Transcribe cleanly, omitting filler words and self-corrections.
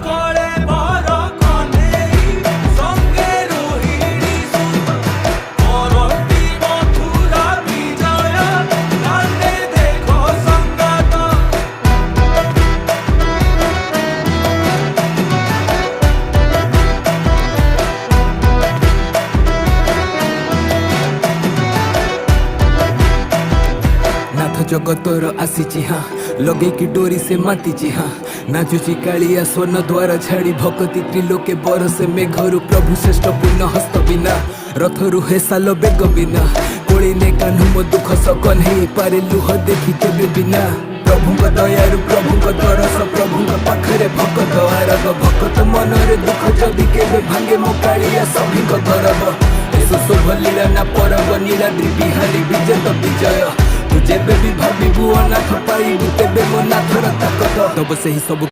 कले बर कन्हेई संगे रोहिणी सुत करती मथुरा विजय कांदे देखो संगात। नाथ जगतर आसीची हाँ लगे की डोरी से मातीची हाँ नाचुची कालिया स्वर्ण द्वार छाड़ी भक्ति त्रिलोके बरसे मेघरु प्रभु श्रेष्ठ पूर्ण हस्त बिना रथरु हे साल बेग बिना कोलिने कान्हु मो दुख सकन हे पारे लुह देखी केबे बिना प्रभुଙ୍କ दयारु प्रभुଙ୍କ दरस प्रभुଙ୍କ पाखरे भक्त आरग भक्त मनरे दुख जदि केबे भांगे मो कालिया सभिଙ୍କ गरब एसु शुभ लीला ना परब नीलाद्रि बिहारी विजेत विजय तू जेबे भी भाविबु अनाथ पाइबु तेबे मो नाथर ताकत तब से ही सब